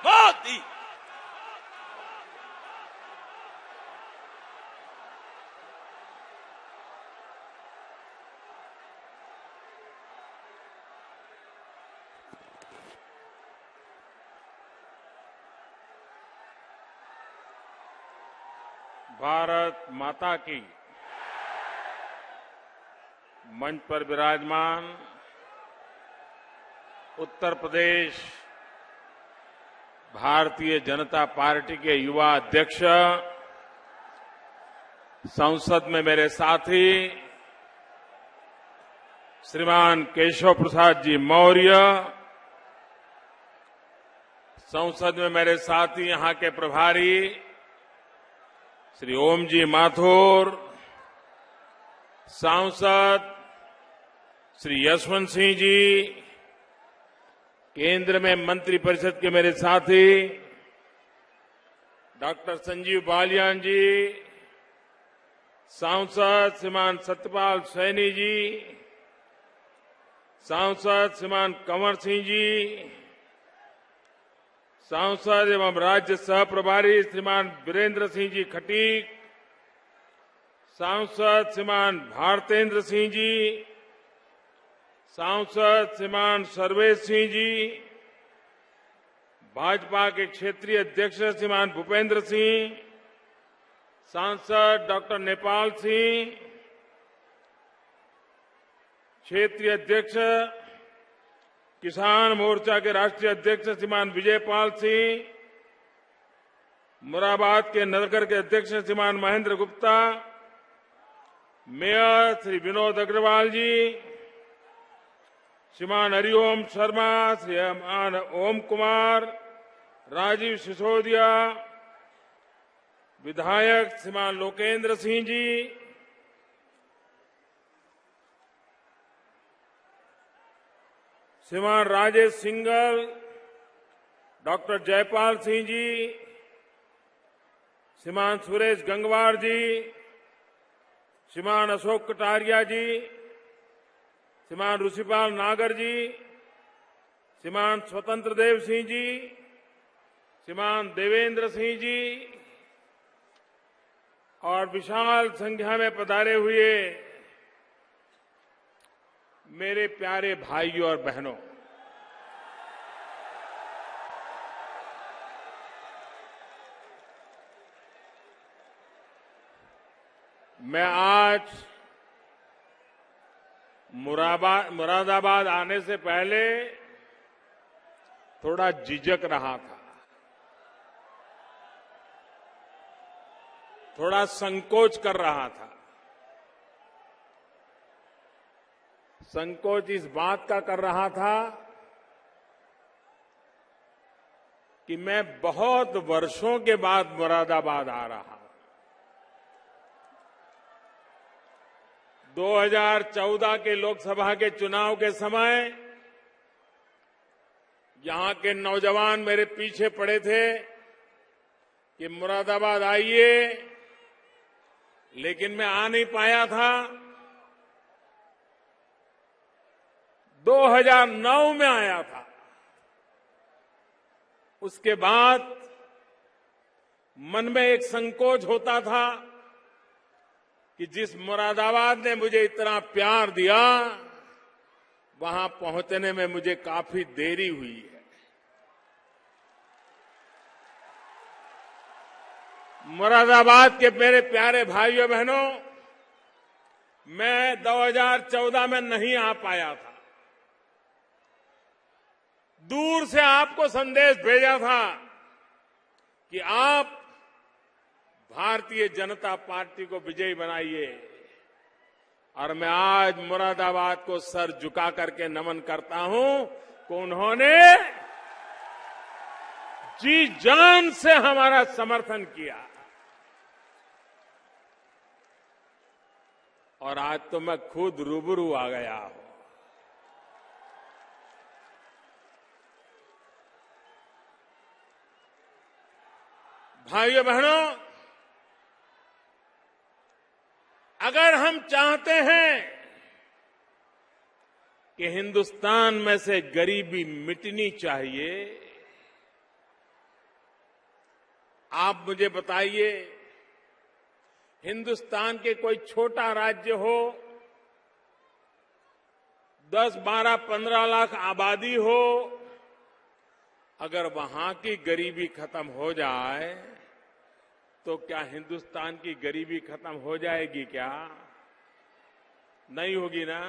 मोदी। भारत माता की। मंच पर विराजमान उत्तर प्रदेश भारतीय जनता पार्टी के युवा अध्यक्ष, संसद में मेरे साथी श्रीमान केशव प्रसाद जी मौर्य, संसद में मेरे साथी यहां के प्रभारी श्री ओम जी माथुर, सांसद श्री यशवंत सिंह जी, केंद्र में मंत्रिपरिषद के मेरे साथी डॉक्टर संजीव बालियान जी, सांसद श्रीमान सत्यपाल सैनी जी, सांसद श्रीमान कंवर सिंह जी, सांसद एवं राज्य सह प्रभारी श्रीमान वीरेंद्र सिंह जी खटीक, सांसद श्रीमान भारतेंद्र सिंह जी, सांसद श्रीमान सर्वेश सिंह जी, भाजपा के क्षेत्रीय अध्यक्ष श्रीमान भूपेंद्र सिंह, सांसद डॉक्टर नेपाल सिंह, क्षेत्रीय अध्यक्ष किसान मोर्चा के राष्ट्रीय अध्यक्ष श्रीमान विजयपाल सिंह, मुरादाबाद के नगर के अध्यक्ष श्रीमान महेंद्र गुप्ता, मेयर श्री विनोद अग्रवाल जी, श्रीमान हरिओम शर्मा, श्रीमान ओम कुमार, राजीव सिसोदिया, विधायक श्रीमान लोकेंद्र सिंह जी, श्रीमान राजेश सिंघल, डॉक्टर जयपाल सिंह जी, श्रीमान सुरेश गंगवार जी, श्रीमान अशोक कटारिया जी, श्रीमान ऋषिपाल नागर जी, श्रीमान स्वतंत्र देव सिंह जी, श्रीमान देवेंद्र सिंह जी और विशाल संख्या में पधारे हुए मेरे प्यारे भाइयों और बहनों, मैं आज मुरादाबाद आने से पहले थोड़ा झिझक रहा था, थोड़ा संकोच कर रहा था। संकोच इस बात का कर रहा था कि मैं बहुत वर्षों के बाद मुरादाबाद आ रहा हूं। 2014 के लोकसभा के चुनाव के समय यहां के नौजवान मेरे पीछे पड़े थे कि मुरादाबाद आइए, लेकिन मैं आ नहीं पाया था। 2009 में आया था। उसके बाद मन में एक संकोच होता था कि जिस मुरादाबाद ने मुझे इतना प्यार दिया, वहां पहुंचने में मुझे काफी देरी हुई है। मुरादाबाद के मेरे प्यारे भाइयों बहनों, मैं 2014 में नहीं आ पाया था। दूर से आपको संदेश भेजा था कि आप भारतीय जनता पार्टी को विजयी बनाइए, और मैं आज मुरादाबाद को सर झुका करके नमन करता हूं कि उन्होंने जी जान से हमारा समर्थन किया। और आज तो मैं खुद रूबरू आ गया हूं। भाइयों बहनों, अगर हम चाहते हैं कि हिंदुस्तान में से गरीबी मिटनी चाहिए, आप मुझे बताइए, हिंदुस्तान के कोई छोटा राज्य हो, 10, 12, 15 लाख आबादी हो, अगर वहां की गरीबी खत्म हो जाए तो क्या हिंदुस्तान की गरीबी खत्म हो जाएगी? क्या नहीं होगी ना।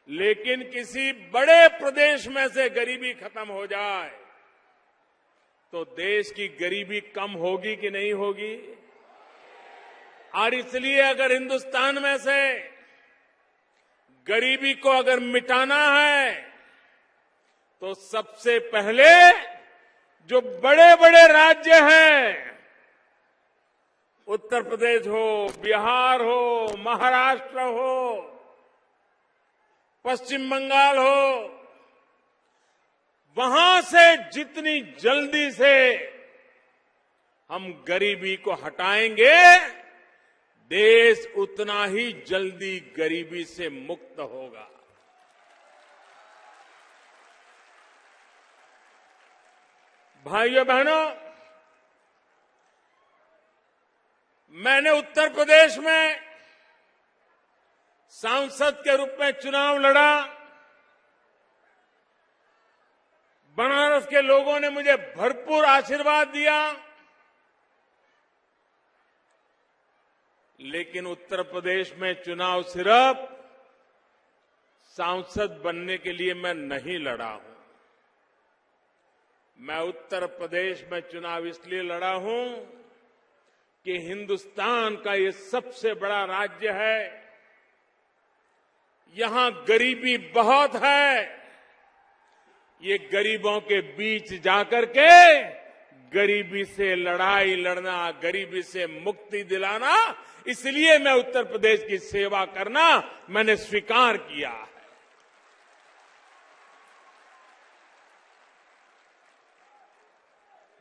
लेकिन किसी बड़े प्रदेश में से गरीबी खत्म हो जाए तो देश की गरीबी कम होगी कि नहीं होगी? और इसलिए अगर हिंदुस्तान में से गरीबी को अगर मिटाना है तो सबसे पहले जो बड़े बड़े राज्य हैं, उत्तर प्रदेश हो, बिहार हो, महाराष्ट्र हो, पश्चिम बंगाल हो, वहां से जितनी जल्दी से हम गरीबी को हटाएंगे, देश उतना ही जल्दी गरीबी से मुक्त होगा। भाइयों बहनों, मैंने उत्तर प्रदेश में सांसद के रूप में चुनाव लड़ा। बनारस के लोगों ने मुझे भरपूर आशीर्वाद दिया, लेकिन उत्तर प्रदेश में चुनाव सिर्फ सांसद बनने के लिए मैं नहीं लड़ा हूं। मैं उत्तर प्रदेश में चुनाव इसलिए लड़ा हूं कि हिंदुस्तान का ये सबसे बड़ा राज्य है, यहां गरीबी बहुत है। ये गरीबों के बीच जाकर के गरीबी से लड़ाई लड़ना, गरीबी से मुक्ति दिलाना, इसलिए मैं उत्तर प्रदेश की सेवा करना मैंने स्वीकार किया है।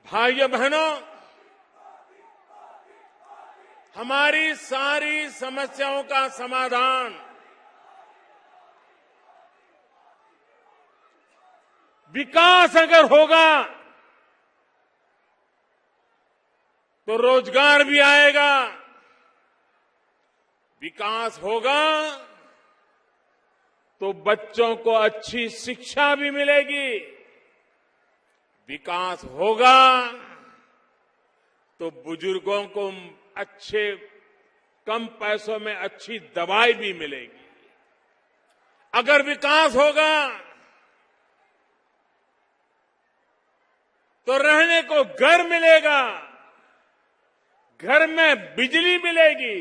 भाइयों बहनों, हमारी सारी समस्याओं का समाधान विकास अगर होगा तो रोजगार भी आएगा, विकास होगा तो बच्चों को अच्छी शिक्षा भी मिलेगी, विकास होगा तो बुजुर्गों को अच्छे कम पैसों में अच्छी दवाई भी मिलेगी। अगर विकास होगा तो रहने को घर मिलेगा, घर में बिजली मिलेगी,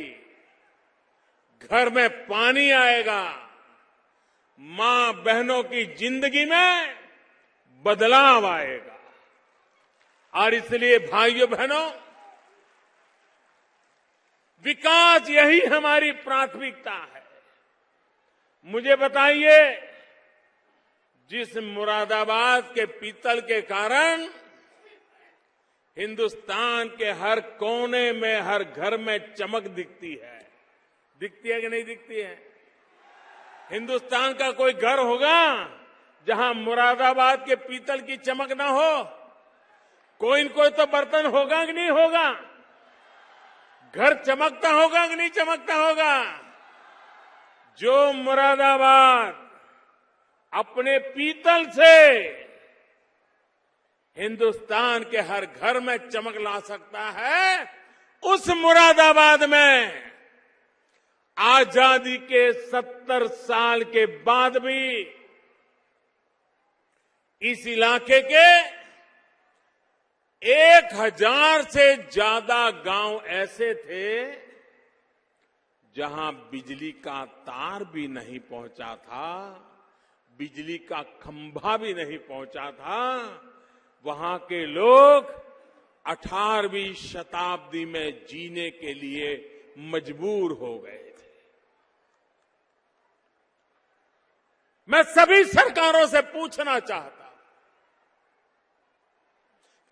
घर में पानी आएगा, मां बहनों की जिंदगी में बदलाव आएगा। और इसलिए भाइयों बहनों, विकास यही हमारी प्राथमिकता है। मुझे बताइए, जिस मुरादाबाद के पीतल के कारण हिंदुस्तान के हर कोने में, हर घर में चमक दिखती है कि नहीं दिखती है? हिंदुस्तान का कोई घर होगा जहां मुरादाबाद के पीतल की चमक ना हो? कोई न कोई तो बर्तन होगा कि नहीं होगा? घर चमकता होगा कि नहीं चमकता होगा? जो मुरादाबाद अपने पीतल से हिंदुस्तान के हर घर में चमक ला सकता है, उस मुरादाबाद में आजादी के 70 साल के बाद भी इस इलाके के 1000 से ज्यादा गांव ऐसे थे जहां बिजली का तार भी नहीं पहुंचा था, बिजली का खंभा भी नहीं पहुंचा था। वहां के लोग 18वीं शताब्दी में जीने के लिए मजबूर हो गए थे। मैं सभी सरकारों से पूछना चाहता हूं,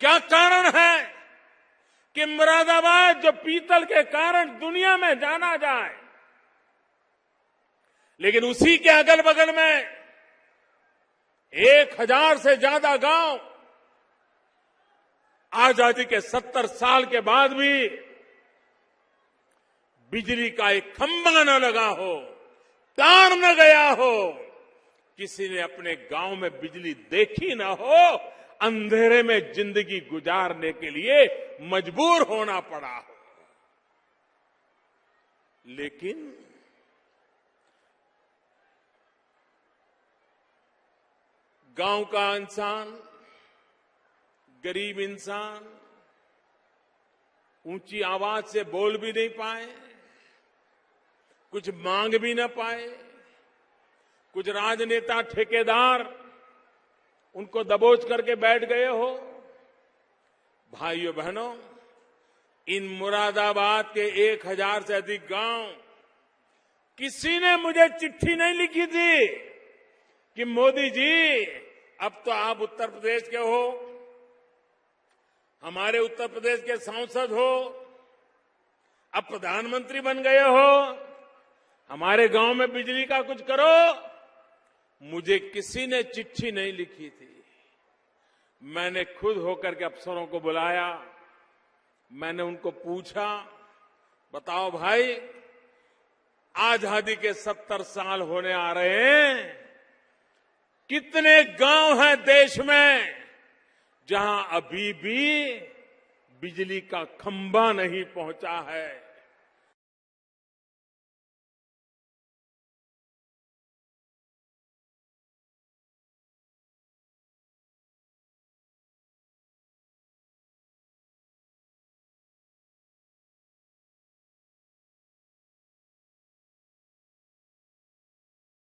क्या कारण है कि मुरादाबाद जो पीतल के कारण दुनिया में जाना जाए, लेकिन उसी के अगल बगल में 1000 से ज्यादा गांव आजादी के 70 साल के बाद भी बिजली का एक खंभा न लगा हो, तार न गया हो, किसी ने अपने गांव में बिजली देखी न हो, अंधेरे में जिंदगी गुजारने के लिए मजबूर होना पड़ा हो। लेकिन गांव का इंसान, गरीब इंसान ऊंची आवाज से बोल भी नहीं पाए, कुछ मांग भी न पाए, कुछ राजनेता ठेकेदार उनको दबोच करके बैठ गए हो। भाइयों बहनों, इन मुरादाबाद के 1000 से अधिक गांव, किसी ने मुझे चिट्ठी नहीं लिखी थी कि मोदी जी अब तो आप उत्तर प्रदेश के हो, हमारे उत्तर प्रदेश के सांसद हो, अब प्रधानमंत्री बन गए हो, हमारे गांव में बिजली का कुछ करो। मुझे किसी ने चिट्ठी नहीं लिखी थी। मैंने खुद होकर के अफसरों को बुलाया, मैंने उनको पूछा, बताओ भाई, आजादी के 70 साल होने आ रहे हैं, कितने गांव हैं देश में जहां अभी भी बिजली का खंभा नहीं पहुंचा है।